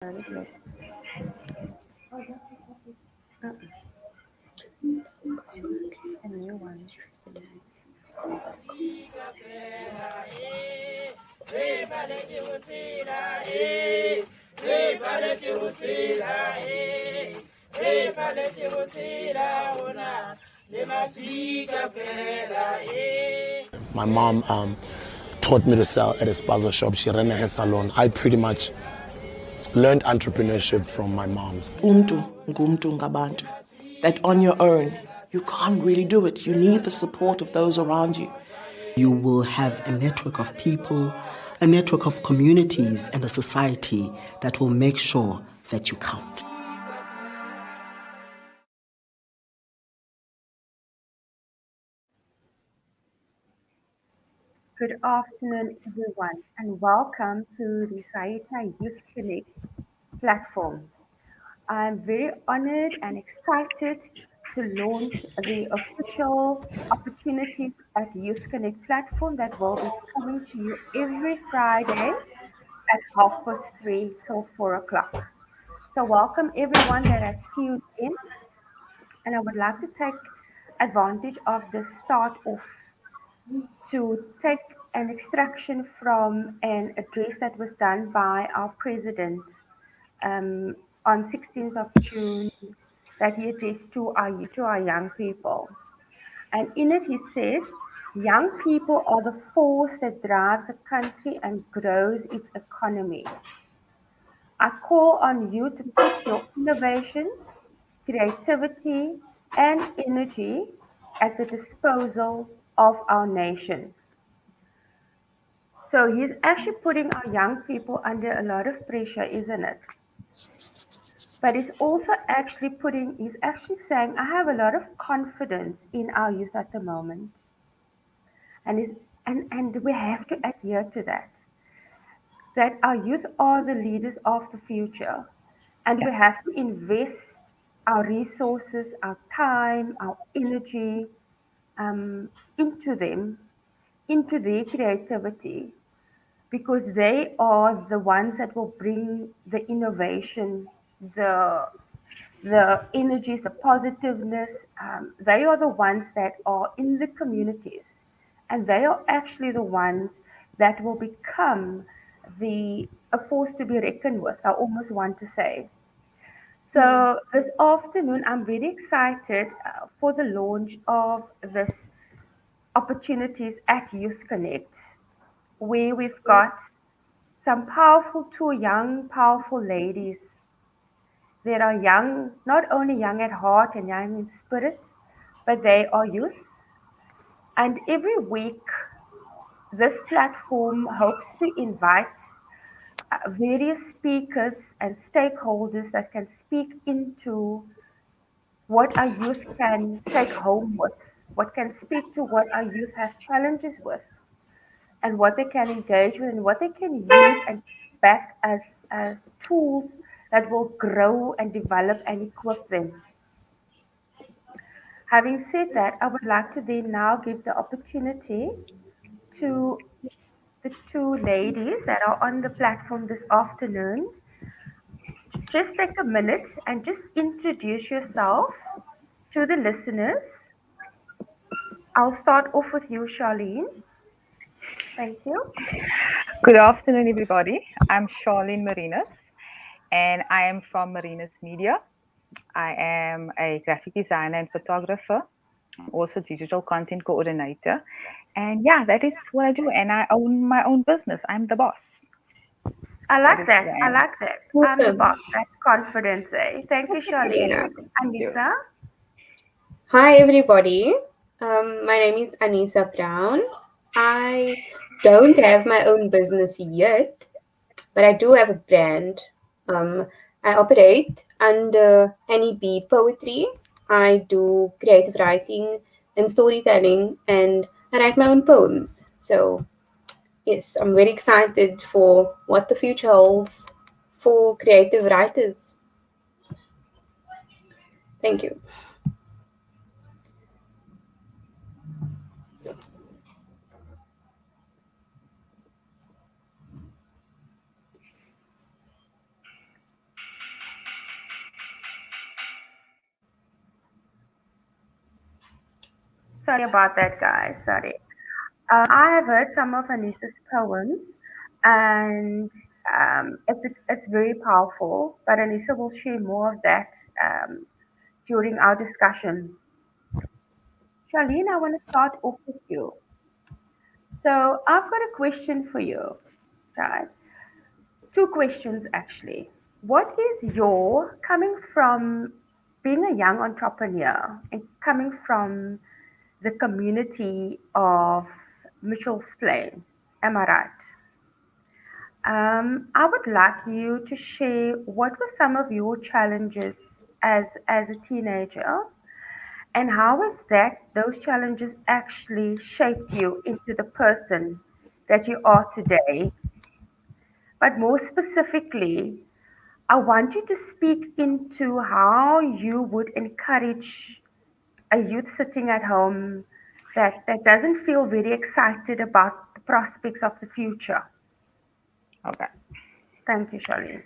Very good. Uh, a new one. My mom taught me to sell at a spaza shop. She ran a hair salon. I pretty much learned entrepreneurship from my mom's. Ngumtu ngabantu. That on your own, you can't really do it. You need the support of those around you. You will have a network of people, a network of communities, and a society that will make sure that you count. Good afternoon, everyone, and welcome to the Saita Youth Connect platform. I'm very honored and excited to launch the official Opportunities at Youth Connect platform that will be coming to you every Friday at 3:30 till 4 o'clock. So, welcome everyone that has tuned in, and I would like to take advantage of the start off to take an extraction from an address that was done by our president on 16th of June that he addressed to our young people. And in it, he said, young people are the force that drives a country and grows its economy. I call on you to put your innovation, creativity, and energy at the disposal of our nation. So he's actually putting our young people under a lot of pressure, isn't it? But he's actually saying, I have a lot of confidence in our youth at the moment. And we have to adhere to that our youth are the leaders of the future. And we have to invest our resources, our time, our energy into them, into their creativity, because they are the ones that will bring the innovation, the the energies, the positiveness. They are the ones that are in the communities, and they are actually the ones that will become a force to be reckoned with. I almost want to say. So this afternoon, I'm very excited for the launch of this opportunities at Youth Connect, where we've got some two young, powerful ladies. They are young, not only young at heart and young in spirit, but they are youth. And every week, this platform hopes to invite various speakers and stakeholders that can speak into what our youth can take home with, what can speak to what our youth have challenges with, and what they can engage with, and what they can use and back as tools that will grow and develop and equip them. Having said that, I would like to then now give the opportunity to the two ladies that are on the platform this afternoon. Just take a minute and just introduce yourself to the listeners. I'll start off with you, Charlene. Thank you. Good afternoon, everybody. I'm Charlene Marinas, and I am from Marinas Media. I am a graphic designer and photographer, also digital content coordinator. And yeah, that is what I do. And I own my own business. I'm the boss. I like that. who I I am. like that. I'm the Awesome. boss. That's confidence, eh? Thank you, Charlene. Yeah. Anissa? Hi, everybody. My name is Anissa Brown. I don't have my own business yet, but I do have a brand. I operate under Annie B Poetry. I do creative writing and storytelling, and I write my own poems. So, yes, I'm very excited for what the future holds for creative writers. Thank you. Sorry about that, guys. Sorry. I have heard some of Anissa's poems, and it's very powerful. But Anissa will share more of that during our discussion. Charlene, I want to start off with you. So I've got a question for you, right? Two questions actually. What is your coming from being a young entrepreneur and coming from the community of Mitchell's Plain? Am I right? I would like you to share what were some of your challenges as a teenager, and how has those challenges actually shaped you into the person that you are today? But more specifically, I want you to speak into how you would encourage a youth sitting at home that doesn't feel very excited about the prospects of the future. Okay. Thank you, Charlene.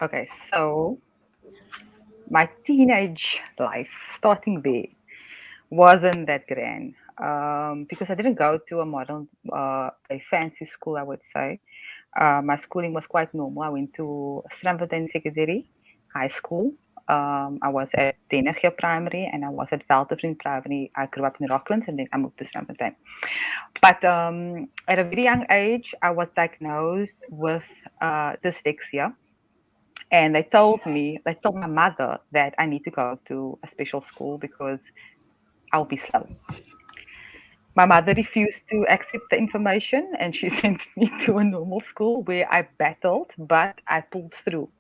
Okay. So my teenage life, starting there, wasn't that grand. Because I didn't go to a modern, a fancy school, I would say. My schooling was quite normal. I went to Strandfontein Secondary High School. I was at Denegger Primary and I was at Veltervriend Primary. I grew up in Rocklands and then I moved to Strandfontein. But at a very young age, I was diagnosed with dyslexia. And they told my mother that I need to go to a special school because I'll be slow. My mother refused to accept the information and she sent me to a normal school where I battled, but I pulled through.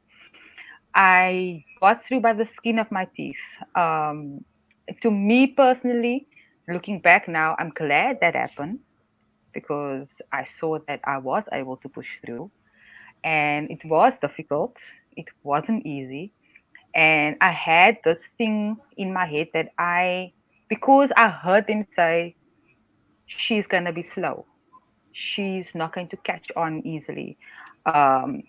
I got through by the skin of my teeth. To me personally, looking back now, I'm glad that happened because I saw that I was able to push through. And it was difficult, it wasn't easy. And I had this thing in my head that because I heard them say, she's going to be slow, she's not going to catch on easily. Um,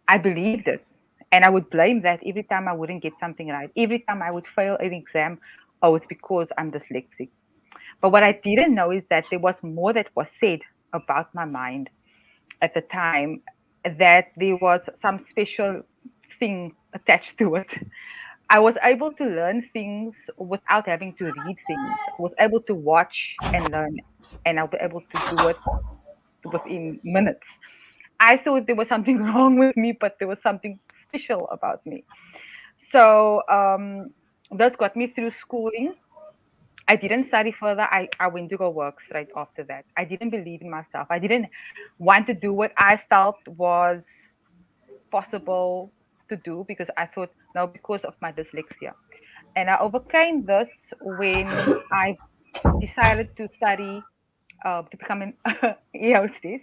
I believed it. And I would blame that every time I wouldn't get something right. Every time I would fail an exam, oh, it's because I'm dyslexic. But what I didn't know is that there was more that was said about my mind at the time, that there was some special thing attached to it. I was able to learn things without having to read things. I was able to watch and learn, and I'll be able to do it within minutes. I thought there was something wrong with me, but there was something special about me. So this got me through schooling. I didn't study further. I went to go work straight after that. I didn't believe in myself. I didn't want to do what I felt was possible to do because I thought, no, because of my dyslexia. And I overcame this when I decided to study to become an hostess.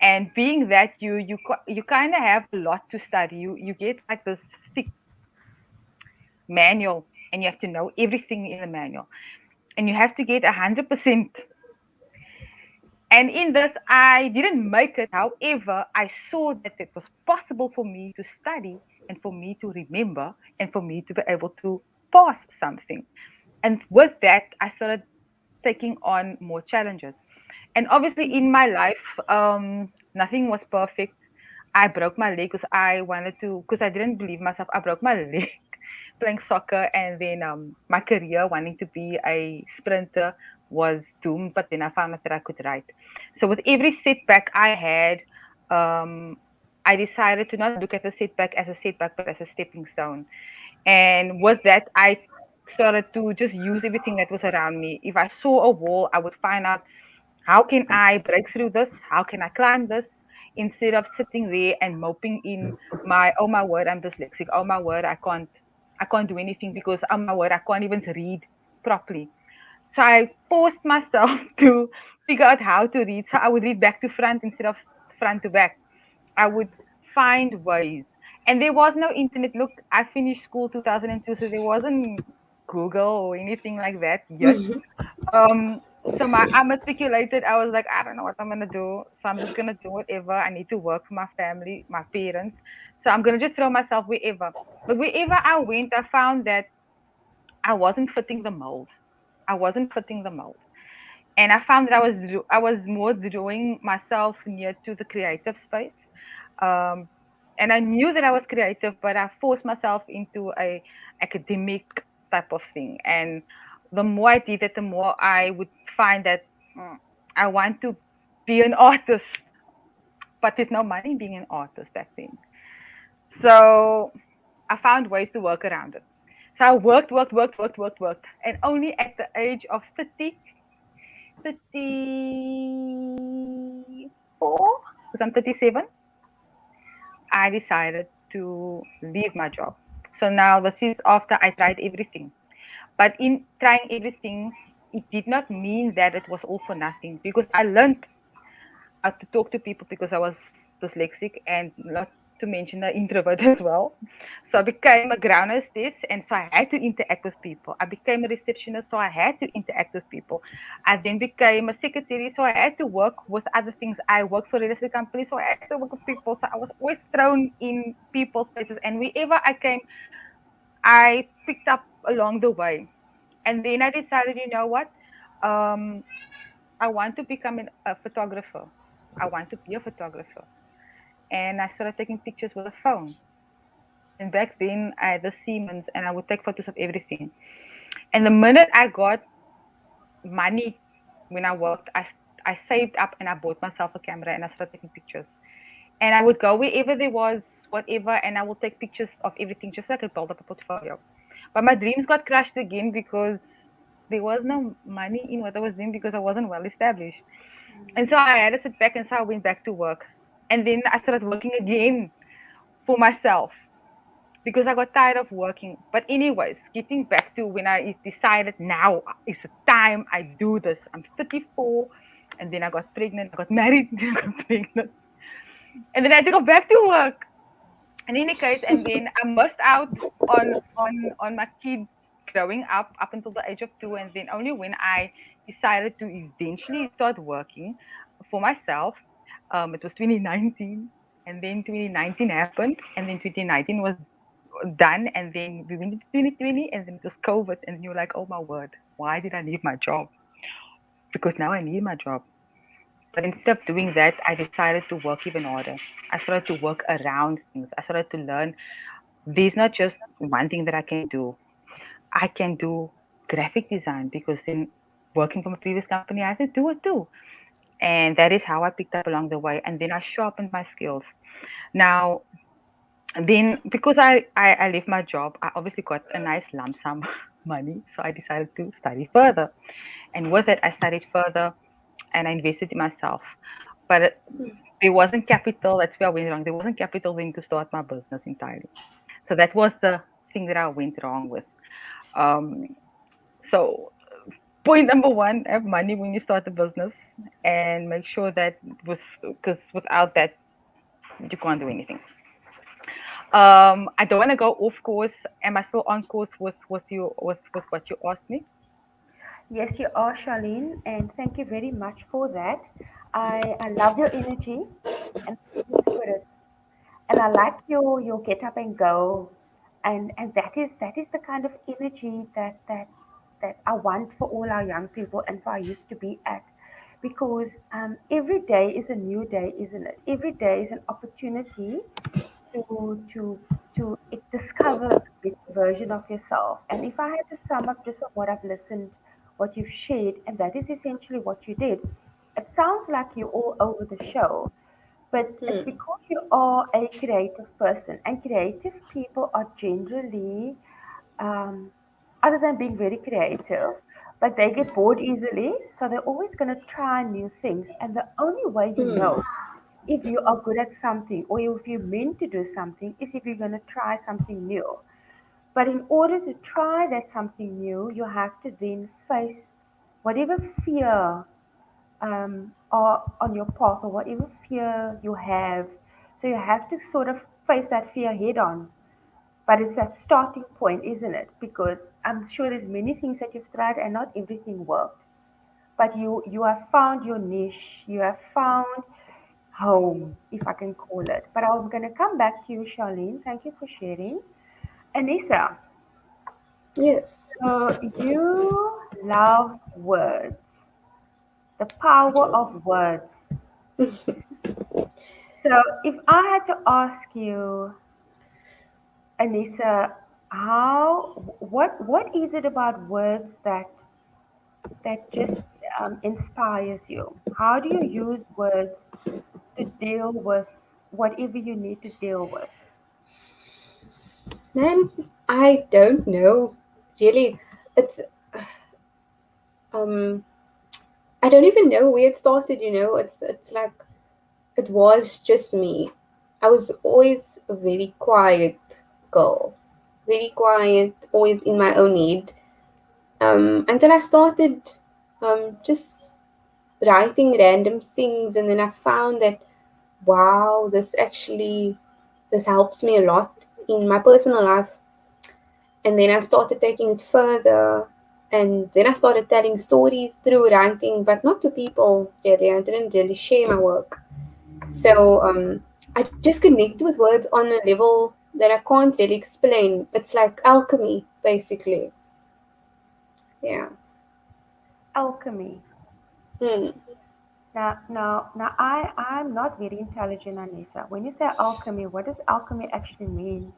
And being that you kind of have a lot to study, you get like this thick manual, and you have to know everything in the manual, and you have to get 100%. And in this, I didn't make it. However, I saw that it was possible for me to study and for me to remember and for me to be able to pass something. And with that, I started taking on more challenges. And obviously, in my life, nothing was perfect. I broke my leg because because I didn't believe myself. I broke my leg playing soccer, and then my career wanting to be a sprinter was doomed. But then I found out that I could write. So with every setback I had, I decided to not look at the setback as a setback, but as a stepping stone. And with that, I started to just use everything that was around me. If I saw a wall, I would find out, how can I break through this? How can I climb this? Instead of sitting there and moping in oh my word, I'm dyslexic. Oh my word, I can't do anything because oh my word, I can't even read properly. So I forced myself to figure out how to read. So I would read back to front instead of front to back. I would find ways. And there was no internet. Look, I finished school 2002, so there wasn't Google or anything like that yet. So I matriculated. I was like, I don't know what I'm gonna do, so I'm just gonna do whatever. I need to work for my family, my parents, so I'm gonna just throw myself wherever. But wherever I went, I found that I wasn't fitting the mold. I wasn't fitting the mold. And I found that I was more drawing myself near to the creative space. Um, and I knew that I was creative, but I forced myself into a academic type of thing. And the more I did it, the more I would find that I want to be an artist, but there's no money in being an artist back then. So I found ways to work around it. So I worked. And only at the age of 34, because I'm 37, I decided to leave my job. So now this is after I tried everything. But in trying everything, it did not mean that it was all for nothing, because I learned to talk to people because I was dyslexic and not to mention an introvert as well. So I became a ground hostess, and so I had to interact with people. I became a receptionist, so I had to interact with people. I then became a secretary, so I had to work with other things. I worked for real estate companies, so I had to work with people. So I was always thrown in people's faces, and wherever I came, I picked up along the way. And then I decided, you know what? Um, I want to become a photographer. I want to be a photographer. And I started taking pictures with a phone. And back then, I had the Siemens and I would take photos of everything. And the minute I got money when I worked, I saved up and I bought myself a camera and I started taking pictures. And I would go wherever there was whatever, and I would take pictures of everything just so I could build up a portfolio. But my dreams got crushed again because there was no money in what I was doing because I wasn't well established. And so I had to sit back, and so I went back to work. And then I started working again for myself because I got tired of working. But anyways, getting back to when I decided now is the time I do this. I'm 34, and then I got pregnant, I got married, and I got pregnant. And then I had to go back to work. In any case, and then I missed out on my kid growing up until the age of 2, and then only when I decided to eventually start working for myself, it was 2019, and then 2019 happened, and then 2019 was done, and then we went into 2020, and then it was COVID, and you're like, oh my word, why did I leave my job? Because now I need my job. But instead of doing that, I decided to work even harder. I started to work around things. I started to learn there's not just one thing that I can do. I can do graphic design because then working from a previous company, I had to do it too. And that is how I picked up along the way. And then I sharpened my skills. Now, then because I left my job, I obviously got a nice lump sum money. So I decided to study further. And with it, I studied further and I invested in myself. But there wasn't capital. That's where I went wrong. There wasn't capital then to start my business entirely. So that was the thing that I went wrong with. So point number one, have money when you start a business, and make sure that because without that you can't do anything. I don't want to go off course. Am I still on course with what you asked me? Yes, you are, Charlene, and thank you very much for that. I love your energy and your spirit, and I like your get up and go, and that is the kind of energy that I want for all our young people and for our youth to be at, because every day is a new day, isn't it? Every day is an opportunity to discover a better version of yourself. And if I had to sum up just from what I've listened, what you've shared, and that is essentially what you did, it sounds like you're all over the show, but it's because you are a creative person, and creative people are generally, um, other than being very creative, but they get bored easily, so they're always going to try new things. And the only way you know if you are good at something or if you're meant to do something is if you're going to try something new. But in order to try that something new, you have to then face whatever fear are on your path or whatever fear you have. So you have to sort of face that fear head on. But it's that starting point, isn't it? Because I'm sure there's many things that you've tried and not everything worked. But you have found your niche. You have found home, if I can call it. But I'm going to come back to you, Charlene. Thank you for sharing. Anissa, Yes. so you love words, the power of words. So, if I had to ask you, Anissa, what is it about words that just inspires you? How do you use words to deal with whatever you need to deal with? Man, I don't know. Really, it's um I don't even know where it started, you know. It's like it was just me. I was always a very quiet girl. Very quiet, always in my own head. Until I started just writing random things, and then I found that wow, this helps me a lot in my personal life. And then I started taking it further, and then I started telling stories through writing, but not to people really. I didn't really share my work. So I just connect with words on a level that I can't really explain. It's like alchemy, basically. Yeah. Alchemy. Hmm. Now, I'm not very intelligent, Anissa. When you say alchemy, what does alchemy actually mean?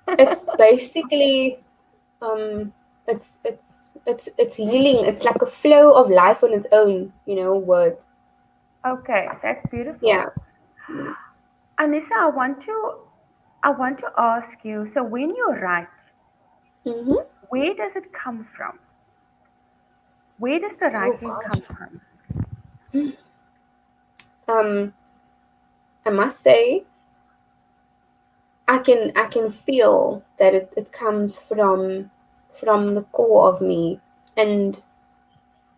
It's basically um, it's healing. It's like a flow of life on its own. You know, words. Okay, that's Yeah. beautiful. Anissa, I want to ask you, so when you write, Mm-hmm. where does it come from? Where does the Oh writing come gosh. from? Um, I must say, I can feel that it comes from the core of me, and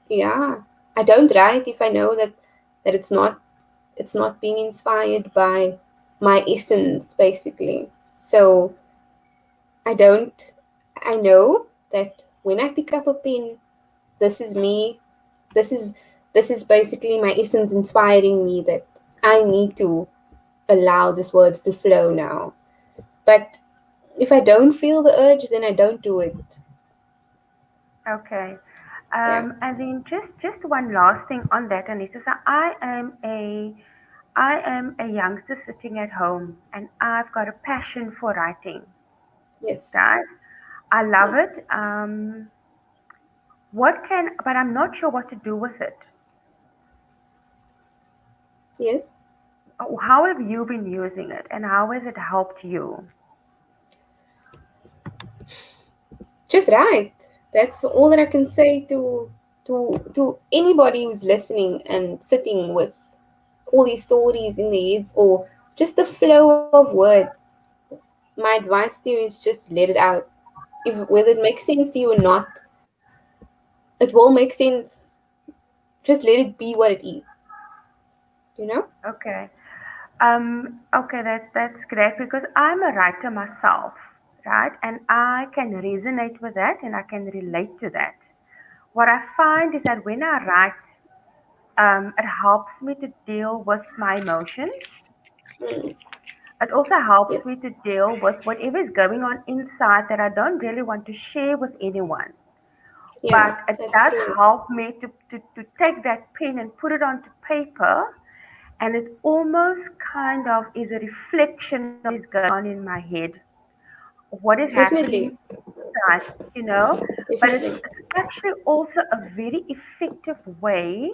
yeah, I don't write if I know that it's not being inspired by my essence, basically. So I don't. I know that when I pick up a pen, this is me. This is this is basically my essence inspiring me that I need to allow these words to flow now. But if I don't feel the urge, then I don't do it. Okay. Yeah. And then just one last thing on that, Anissa. So I am a youngster sitting at home, and I've got a passion for writing. Yes. Right? I love it. But I'm not sure what to do with it. Yes. How have you been using it, and how has it helped you? Just right. That's all that I can say to anybody who's listening and sitting with all these stories in their heads or just the flow of words. My advice to you is just let it out. If whether it makes sense to you or not, it will make sense. Just let it be what it is. You know? Okay. Okay, that's great because I'm a writer myself, right? And I can resonate with that and I can relate to that. What I find is that when I write, it helps me to deal with my emotions. Mm, It also helps yes. me to deal with whatever is going on inside that I don't really want to share with anyone. Yeah, But it that's does true. help me to take that pen and put it onto paper, and it almost kind of is a reflection of what is going on in my head, what is happening Definitely. inside, you know. But it's, Definitely. it's actually also a very effective way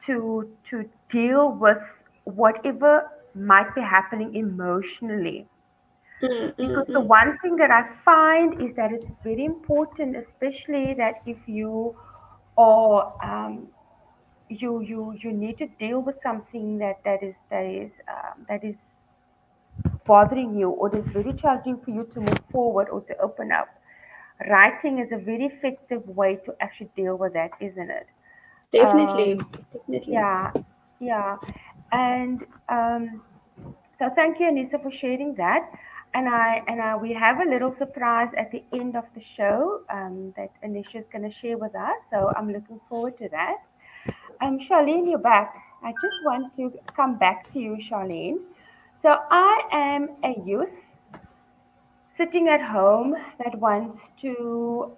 to deal with whatever might be happening emotionally. Mm, mm, Because the mm. one thing that I find is that it's very important, especially that if you are you need to deal with something that is bothering you, or it's very challenging for you to move forward or to open up. Writing is a very effective way to actually deal with that, isn't it? Definitely. Um, Definitely. yeah, yeah. And so thank you, Anissa, for sharing that. And we have a little surprise at the end of the show that Anisha is going to share with us. So I'm looking forward to that. Charlene, you're back. I just want to come back to you, Charlene. So I am a youth sitting at home that wants to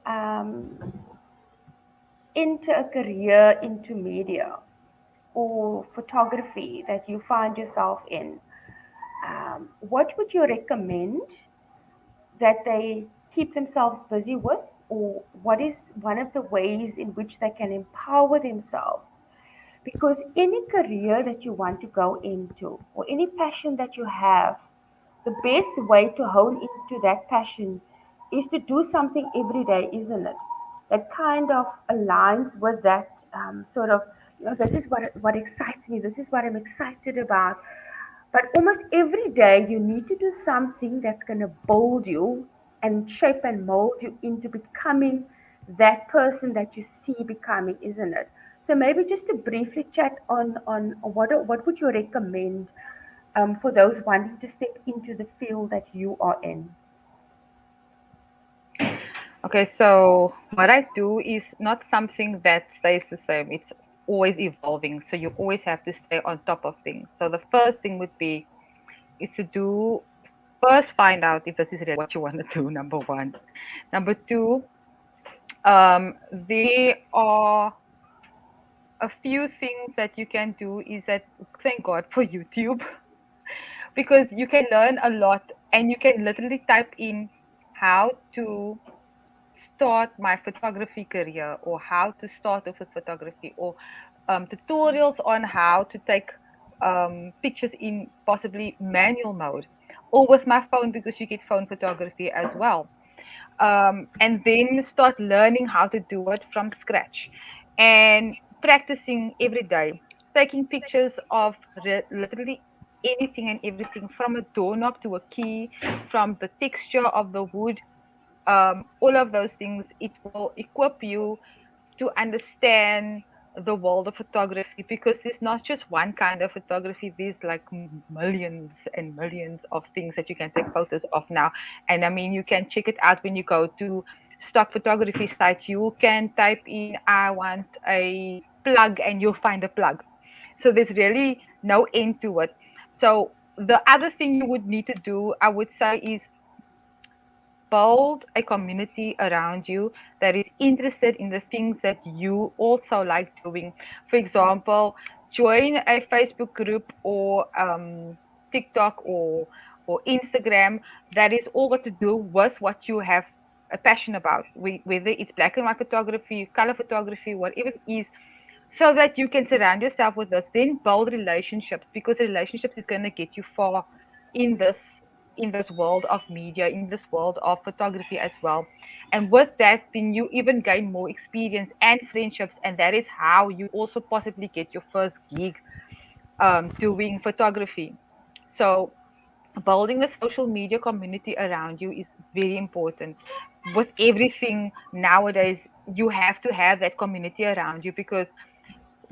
enter a career into media or photography that you find yourself in, what would you recommend that they keep themselves busy with, or what is one of the ways in which they can empower themselves? Because any career that you want to go into, or any passion that you have, the best way to hone into that passion is to do something every day, isn't it? That kind of aligns with that sort of, this is what excites me, this is what I'm excited about. But almost every day, you need to do something that's going to mold you and shape and mold you into becoming that person that you see becoming, isn't it? So maybe just to briefly chat on what would you recommend for those wanting to step into the field that you are in? Okay, so what I do is not something that stays the same. It's always evolving. So you always have to stay on top of things. So the first thing would be is to do first find out if this is really what you want to do, number one. Number two, there are a few things that you can do is that thank God for YouTube because you can learn a lot and you can literally type in how to start my photography career or how to start off with photography or tutorials on how to take pictures in possibly manual mode or with my phone because you get phone photography as well. And then start learning how to do it from scratch and practicing every day, taking pictures of literally anything and everything from a doorknob to a key, from the texture of the wood, all of those things. It will equip you to understand the world of photography because there's not just one kind of photography. There's like millions and millions of things that you can take photos of now. And I mean, you can check it out when you go to stock photography sites. You can type in, I want a plug, and you'll find a plug. So there's really no end to it. So the other thing you would need to do, I would say, is build a community around you that is interested in the things that you also like doing. For example, join a Facebook group or TikTok or Instagram that is all got to do with what you have a passion about, whether it's black and white photography, color photography, whatever it is, so that you can surround yourself with this. Then build relationships because relationships is going to get you far in this world of media, in this world of photography as well. And with that, then you even gain more experience and friendships, and that is how you also possibly get your first gig doing photography. So building a social media community around you is very important. With everything nowadays, you have to have that community around you because,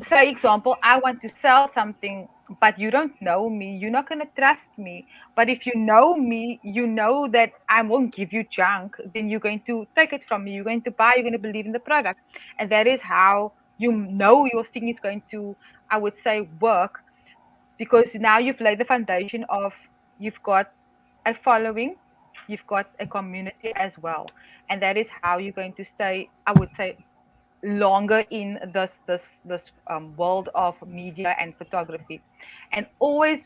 say example, I want to sell something, but you don't know me, you're not going to trust me. But if you know me, you know that I won't give you junk, then you're going to take it from me, you're going to buy, you're going to believe in the product. And that is how you know your thing is going to, I would say, work, because now you've laid the foundation of, you've got a following, you've got a community as well. And that is how you're going to stay, I would say, longer in this world of media and photography. And always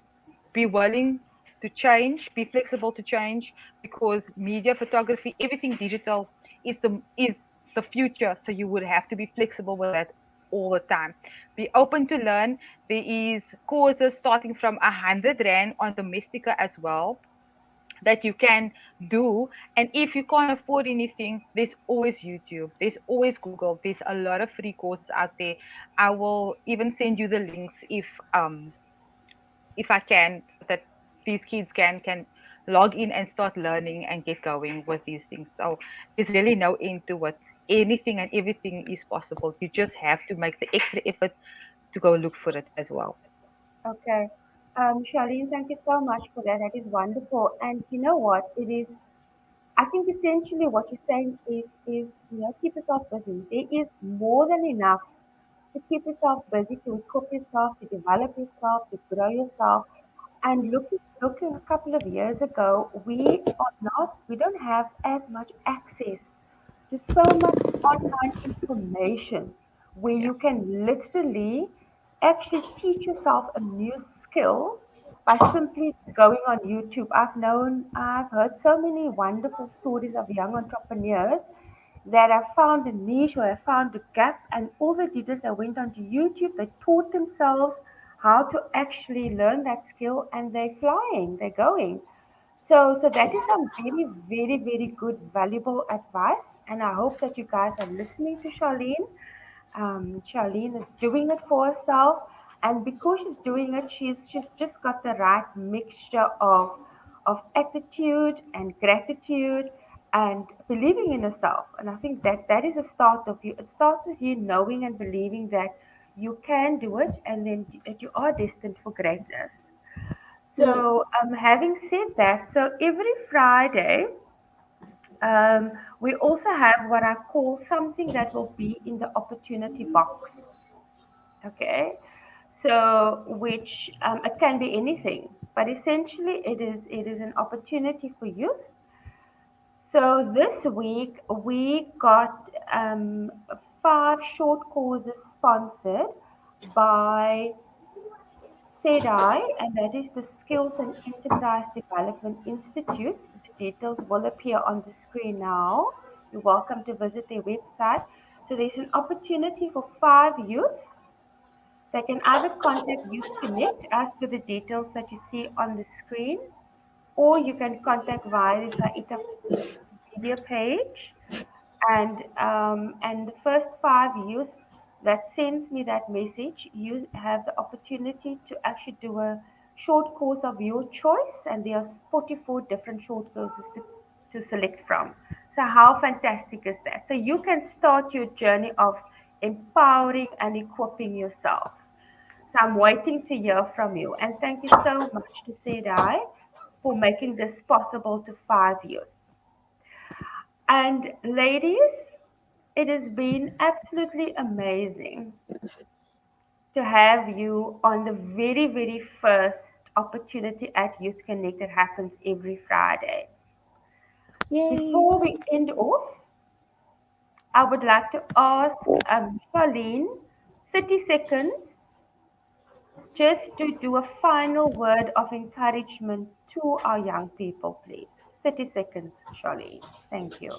be willing to change, be flexible to change, because media, photography, everything digital is the future. So you would have to be flexible with that all the time. Be open to learn. There is courses starting from 100 Rand on Domestika as well that you can do. And if you can't afford anything, there's always YouTube, there's always Google, there's a lot of free courses out there. I will even send you the links if I can, that these kids can log in and start learning and get going with these things. So there's really no end to what, anything and everything is possible. You just have to make the extra effort to go look for it as well. Okay. Charlene, thank you so much for that. That is wonderful. And you know what? It is, I think essentially what you're saying is keep yourself busy. There is more than enough to keep yourself busy, to equip yourself, to develop yourself, to grow yourself. And looking a couple of years ago, we don't have as much access to so much online information. where Yeah. you can literally actually teach yourself a new skill by simply going on YouTube. I've heard so many wonderful stories of young entrepreneurs that have found a niche or have found a gap, and all they did is they went onto YouTube, they taught themselves how to actually learn that skill, and they're flying, they're going. So that is some very, very, very good, valuable advice, and I hope that you guys are listening to Charlene. Charlene is doing it for herself, and because she's doing it, she's just got the right mixture of attitude and gratitude and believing in herself. And I think that that is a start of you. It starts with you knowing and believing that you can do it, and then that you are destined for greatness. Hmm. So, having said that, so every Friday, we also have what I call something that will be in the opportunity box. Okay, so which it can be anything, but essentially it is an opportunity for youth. So this week we got 5 short courses sponsored by SEDI, and that is the Skills and Enterprise Development Institute. The details will appear on the screen now. You're welcome to visit their website. So there's an opportunity for 5 youth. They can either contact Youth Connect as per the details that you see on the screen, or you can contact via the Saita media page, and the first 5 youth that sends me that message, you have the opportunity to actually do a short course of your choice, and there are 44 different short courses to select from. So how fantastic is that? So you can start your journey of empowering and equipping yourself. So I'm waiting to hear from you, and thank you so much to Sedai for making this possible to 5 youth. And ladies, it has been absolutely amazing to have you on the very, very first opportunity at Youth Connect that happens every Friday. Yay. Before we end off, I would like to ask Charlene 30 seconds just to do a final word of encouragement to our young people, please. 30 seconds, Charlene. Thank you.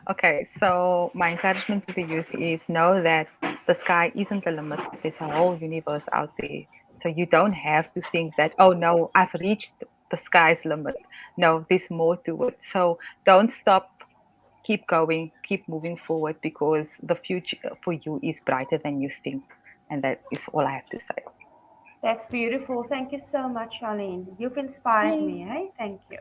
Okay, so my encouragement to the youth is know that the sky isn't the limit. There's a whole universe out there. So you don't have to think that, oh no, I've reached the sky's limit. No, there's more to it. So don't stop, keep going, keep moving forward because the future for you is brighter than you think. And that is all I have to say. That's beautiful. Thank you so much, Charlene. You've inspired Yay. me. Eh? Thank you.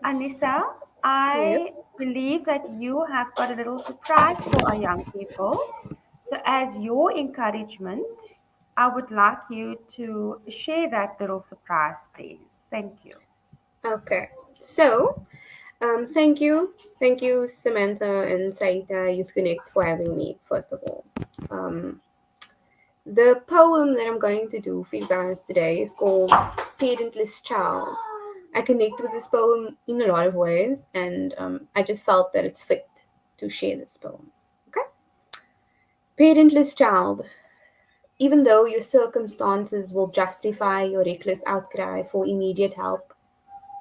Anissa, Yep. I believe that you have got a little surprise for our young people. So, as your encouragement, I would like you to share that little surprise, please. Thank you. Okay. So, thank you, Samantha and Saita, Youth Connect, for having me. First of all, um, the poem that I'm going to do for you guys today is called "Parentless Child." I connect with this poem in a lot of ways, and I just felt that it's fit to share this poem. Okay, parentless child. Even though your circumstances will justify your reckless outcry for immediate help,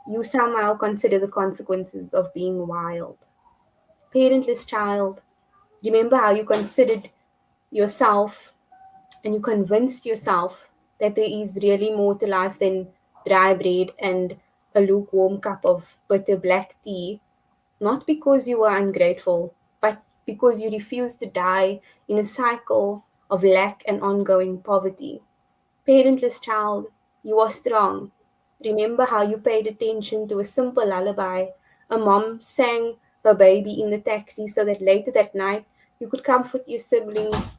you somehow consider the consequences of being wild. Parentless child, remember how you considered yourself and you convinced yourself that there is really more to life than dry bread and a lukewarm cup of bitter black tea, not because you were ungrateful, but because you refused to die in a cycle of lack and ongoing poverty. Parentless child, you are strong. Remember how you paid attention to a simple lullaby a mom sang her baby in the taxi so that later that night you could comfort your siblings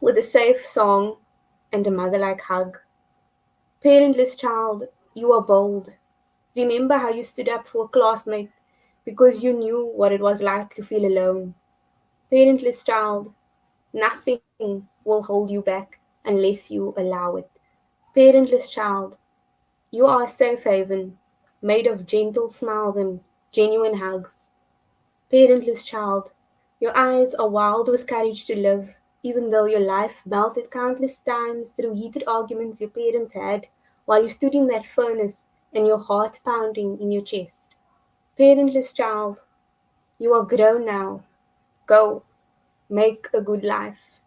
with a safe song and a mother like hug. Parentless child, you are bold. Remember how you stood up for a classmate because you knew what it was like to feel alone. Parentless child, nothing will hold you back unless you allow it. Parentless child, you are a safe haven made of gentle smiles and genuine hugs. Parentless child, your eyes are wild with courage to live, even though your life melted countless times through heated arguments your parents had while you stood in that furnace and your heart pounding in your chest. Parentless child, you are grown now. Go, make a good life.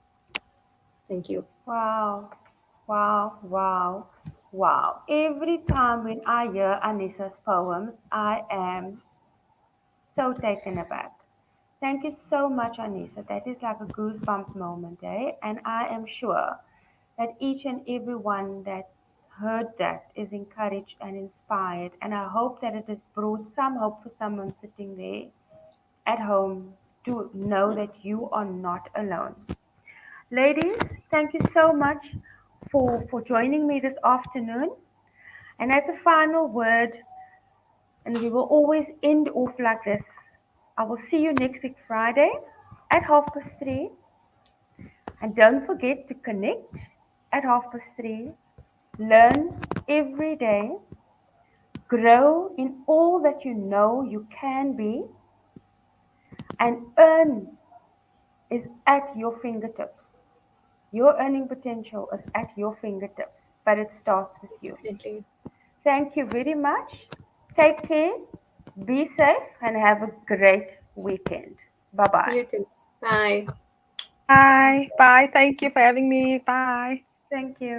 Thank you. Wow, wow, wow, wow. Every time when I hear Anissa's poems, I am so taken aback. Thank you so much, Anissa. That is like a goosebump moment, eh? And I am sure that each and every one that heard that is encouraged and inspired. And I hope that it has brought some hope for someone sitting there at home to know that you are not alone. Ladies, thank you so much for joining me this afternoon. And as a final word, and we will always end off like this, I will see you next week, Friday at 3:30. And don't forget to connect at 3:30. Learn every day. Grow in all that you know you can be. And earn is at your fingertips. Your earning potential is at your fingertips, but it starts with you. Definitely. Thank you very much. Take care, be safe, and have a great weekend. Bye bye. You too. Bye. Bye. Bye. Thank you for having me. Bye. Thank you.